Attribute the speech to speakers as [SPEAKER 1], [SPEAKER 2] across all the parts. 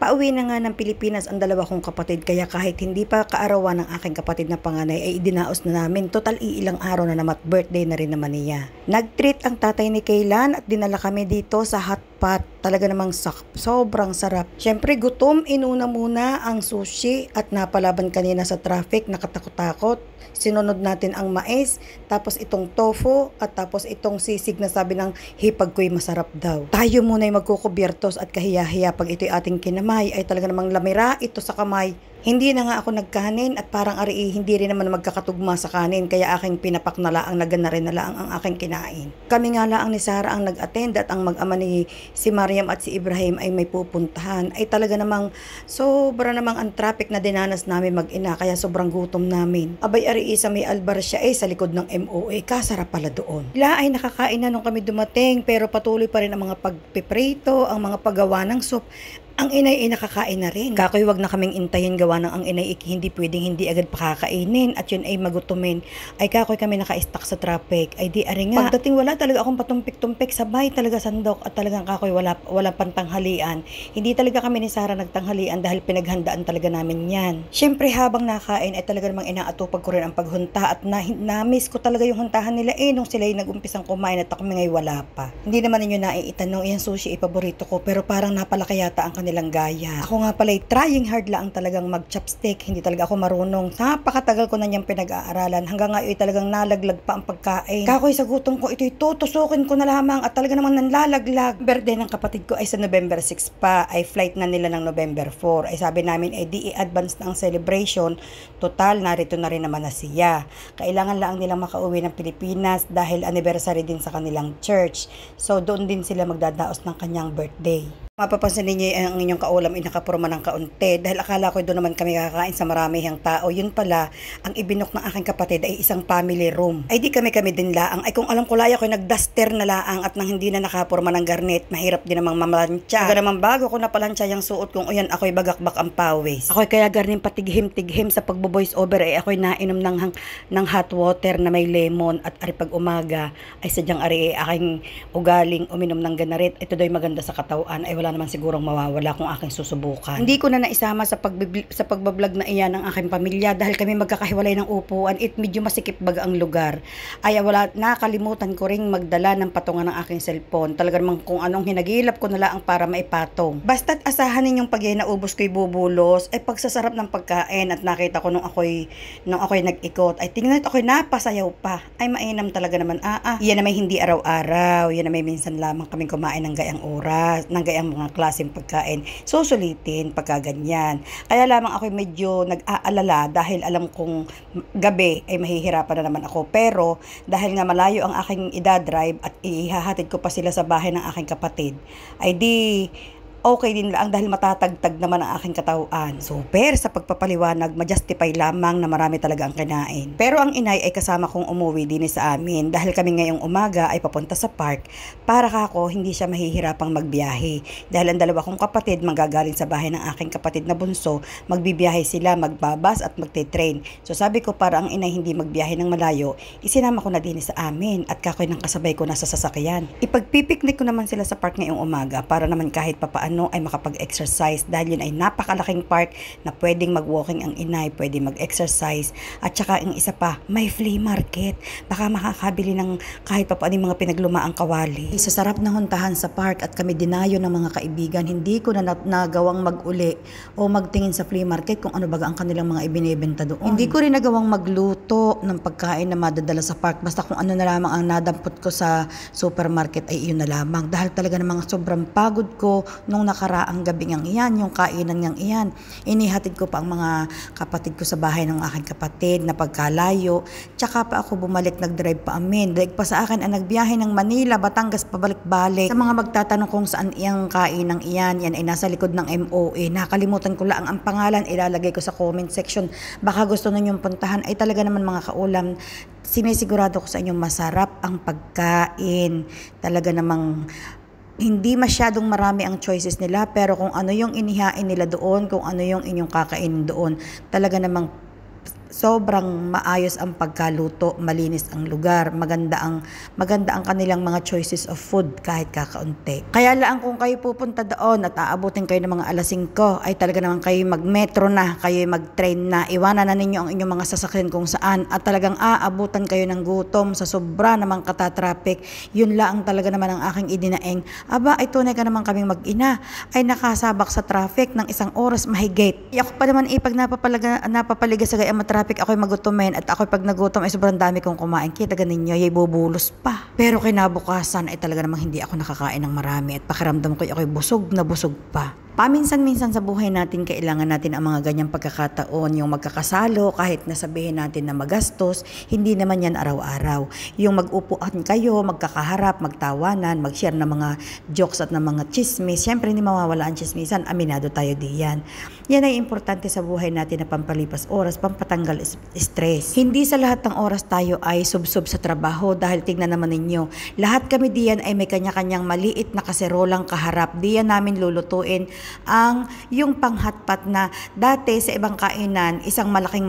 [SPEAKER 1] Pauwi na nga ng Pilipinas ang dalawa kong kapatid, kaya kahit hindi pa kaarawan ng aking kapatid na panganay ay idinaos na namin. Total ilang araw na naman at birthday na rin naman niya. Nag-treat ang tatay ni Kaylan at dinala kami dito sa hotpot. Talaga namang sobrang sarap. Syempre gutom, inuna muna ang sushi at napalaban kanina sa traffic, nakatakot-takot. Sinunod natin ang mais, tapos itong tofu, at tapos itong sisig na sabi ng hipag ko'y masarap daw. Tayo muna ay magkukubiertos at kahiya-hiya pag ito'y ating kinamay ay talaga namang lamira ito sa kamay. Hindi na nga ako nagkanin at parang hindi rin naman magkakatugma sa kanin, kaya aking pinapak na laang nagana rin na laang ang aking kinain. Kami nga laang ni Sarah ang nag-attend at ang mag-ama ni si Mariam at si Ibrahim ay may pupuntahan. Ay talaga namang sobra namang ang traffic na dinanas namin mag-ina, kaya sobrang gutom namin. Abay ari isa may albar siya sa likod ng MOA, kasarap pala doon. Sila ay nakakain na nung kami dumating, pero patuloy pa rin ang mga pagpiprito, ang mga paggawa ng soup. Ang inay ay nakakain na rin. Kakoy wag na kaming intayin gawa ng ang inay hindi pwedeng hindi agad pakakainin at yun ay magutumin. Ay kakoy kami naka-stuck sa traffic. Ay di ari nga. Pagdating wala talaga akong patumpik-tumpik, sabay talaga sandok at talagang kakoy wala pantanghalian. Hindi talaga kami ni Sarah nagtanghalian dahil pinaghandaan talaga namin yan. Syempre habang nakain ay talaga namang inaatupag ko rin ang paghunta at na-miss ko talaga yung huntahan nila nung sila ay nag-umpisang kumain at ako ngay wala pa. Hindi naman ninyo naiitanong yan sushi paborito ko, pero parang napalaki yata ang nilang gaya. Ako nga pala trying hard lang talagang mag-chopstick. Hindi talaga ako marunong. Napakatagal ko na niyang pinag-aaralan. Hanggang ngayon talagang nalaglag pa ang pagkain. Kakoy sa gutom ko, ito'y tutusukin ko na lamang at talaga namang nanlalaglag. Birthday ng kapatid ko ay sa November 6 pa. Ay flight na nila ng November 4. Ay sabi namin ay di i-advance na ang celebration. Total, narito na rin naman na siya. Kailangan lang nilang makauwi ng Pilipinas dahil anniversary din sa kanilang church. So doon din sila magdadaos ng kanyang birthday. Mapapansin ninyo ang inyong kaulam ay nakapurma ng kaunti dahil akala ko doon naman kami kakain sa maramihang tao. Yun pala, ang ibinok ng aking kapatid ay isang family room. Ay di kami din laang. Ay kung alam ko laya ko nagduster na laang at nang hindi na nakapurma ng garnet, mahirap din namang mamalansya. Kaya naman bago ko napalansya yung suot kong uyan, ako'y bagakbak ang pawis. Ako'y kaya garnin patighim-tighim sa pagbo-voice over ay ako'y nainom ng hot water na may lemon at ari pag umaga ay sadyang ari aking ugaling uminom ng ganarit. Ito daw maganda sa katawan. Ay wala naman sigurong mawawala kung aking susubukan. Hindi ko na naisama sa pagbablog na iyan ng aking pamilya dahil kami magkakahiwalay ng upuan at medyo masikip baga ang lugar. Ay wala, nakalimutan ko ring magdala ng patungan ng aking cellphone. Talaga namang kung anong hinagilap ko na lang para maipatong. Basta't asahan ninyong pag naubos ko'y bubulos ay pagsasarap ng pagkain at nakita ko nung ako'y nag-ikot ay tingnan ito ako'y napasayaw pa. Ay mainam talaga naman. Yan na may hindi araw-araw. Yan na may minsan lamang kaming kumain ng gayang oras, ng gayang mga klaseng pagkain. Susulitin pagka ganyan. Kaya lamang ako medyo nag-aalala dahil alam kong gabi ay mahihirapan na naman ako. Pero dahil nga malayo ang aking idadrive at ihahatid ko pa sila sa bahay ng aking kapatid, ay di okay din lang dahil matatagtag naman ang aking katawan. Super sa pagpapaliwanag, ma-justify lamang na marami talaga ang kinain. Pero ang inay ay kasama kong umuwi din sa amin dahil kami ngayong umaga ay papunta sa park para kako hindi siya mahihirapang magbiyahe. Dahil ang dalawa kong kapatid manggagaling sa bahay ng aking kapatid na bunso, magbibiyahe sila, magbabas at magte-train. So sabi ko para ang inay hindi magbiyahe ng malayo, isinama ko na din sa amin at kakoy ng kasabay ko na sa sasakyan. Ipagpipiknik ko naman sila sa park ngayong umaga para naman kahit papaano ay makapag-exercise dahil yun ay napakalaking park na pwedeng mag-walking ang inay, pwedeng mag-exercise at saka yung isa pa, may flea market. Baka makakabili ng kahit pa paano mga pinaglumaang kawali. Sa sarap na huntahan sa park at kami dinayo ng mga kaibigan, hindi ko na nagawang mag-uli o magtingin sa flea market kung ano baga ang kanilang mga ibinebenta doon. Hindi ko rin nagawang magluto ng pagkain na madadala sa park. Basta kung ano na lamang ang nadampot ko sa supermarket ay iyon na lamang. Dahil talaga namang sobrang pagod ko nung nakaraang gabi ngang iyan, yung kainan ngang iyan. Inihatid ko pa ang mga kapatid ko sa bahay ng aking kapatid na pagkalayo. Tsaka pa ako bumalik, nag-drive pa amin. Daig pa sa akin ang nagbiyahe ng Manila, Batangas, pabalik-balik. Sa mga magtatanong kung saan iyang kainan iyan, yan ay nasa likod ng MOA. Nakalimutan ko lang ang pangalan, ilalagay ko sa comment section. Baka gusto ninyong puntahan, ay talaga naman mga kaulam, sinisigurado ko sa inyo masarap ang pagkain. Talaga namang hindi masyadong marami ang choices nila, pero kung ano yung inihain nila doon, kung ano yung inyong kakainin doon, talaga namang sobrang maayos ang pagkaluto, malinis ang lugar, maganda ang kanilang mga choices of food kahit kakaunti. Kaya lang kung kayo pupunta doon at aabutin kayo ng mga alas 5 ay talaga naman kayo magmetro na, kayo magtrain na, iwanan na ninyo ang inyong mga sasakyan kung saan at talagang aabutan kayo ng gutom sa sobra namang katatraffic. Yun lang talaga naman ang aking idinaing. Aba, ay tunay ka naman kaming mag-ina ay nakasabak sa traffic ng 1 oras mahigit. Ako pa naman pag napapaliga sa gayang traffic, ako'y magutumin at ako'y pag nagutom ay sobrang dami kong kumain. Kita ganin nyo, ay bubulos pa. Pero kinabukasan ay talaga namang hindi ako nakakain ng marami at pakiramdam ko ako'y busog na busog pa. Paminsan-minsan sa buhay natin, kailangan natin ang mga ganyang pagkakataon, yung magkakasalo, kahit nasabihin natin na magastos, hindi naman yan araw-araw. Yung mag-upuan kayo, magkakaharap, magtawanan, mag-share ng mga jokes at ng mga chismis, syempre hindi mawawala ang chismisan, aminado tayo diyan. Yan ay importante sa buhay natin na pampalipas oras, pampatanggal stress. Hindi sa lahat ng oras tayo ay subsob sa trabaho dahil tignan naman ninyo, lahat kami diyan ay may kanya-kanyang maliit na kaserolang kaharap. Diyan namin lulutuin ang yung panghatpat na dati sa ibang kainan, isang malaking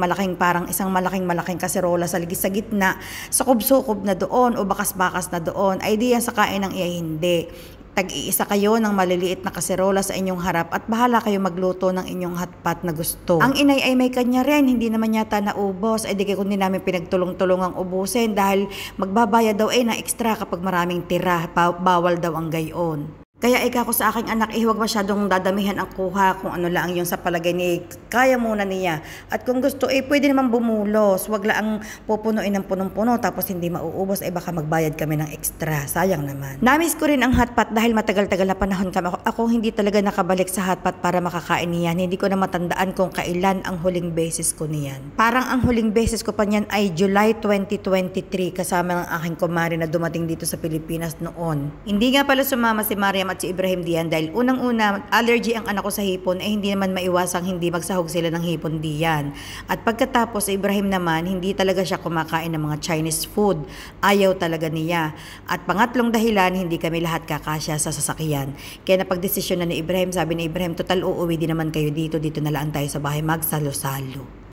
[SPEAKER 1] kaserola sa ligis sa gitna, sukob-sukob na doon o bakas-bakas na doon, ay diyan sa kainang iya hindi. Tag-iisa kayo ng maliliit na kaserola sa inyong harap at bahala kayo magluto ng inyong hotpot na gusto. Ang inay ay may kanya rin, hindi naman yata naubos, ay di kundi namin pinagtulong-tulungang ubusin dahil magbabayad daw na extra kapag maraming tira, bawal daw ang gayon. Kaya ika ko sa aking anak, huwag masyadong dadamihan ang kuha kung ano lang yung sa palagay ni kaya muna niya. At kung gusto, pwede naman bumulos. Huwag lang pupunuin ng punong-puno tapos hindi mauubos, baka magbayad kami ng extra. Sayang naman. Namiss ko rin ang hotpot dahil matagal-tagal na panahon kami. Ako hindi talaga nakabalik sa hotpot para makakain niyan. Hindi ko na matandaan kung kailan ang huling beses ko niyan. Parang ang huling beses ko pa niyan ay July 2023 kasama ng aking kumari na dumating dito sa Pilipinas noon. Hindi nga pala sumama si Mariam at si Ibrahim diyan dahil unang-una allergy ang anak ko sa hipon, hindi naman maiwasang hindi magsahog sila ng hipon diyan. At pagkatapos si Ibrahim naman, hindi talaga siya kumakain ng mga Chinese food. Ayaw talaga niya. At pangatlong dahilan, hindi kami lahat kakasya sa sasakyan. Kaya napagdesisyon na ni Ibrahim, sabi ni Ibrahim, total uuwi din naman kayo dito na lang tayo sa bahay magsalo-salo.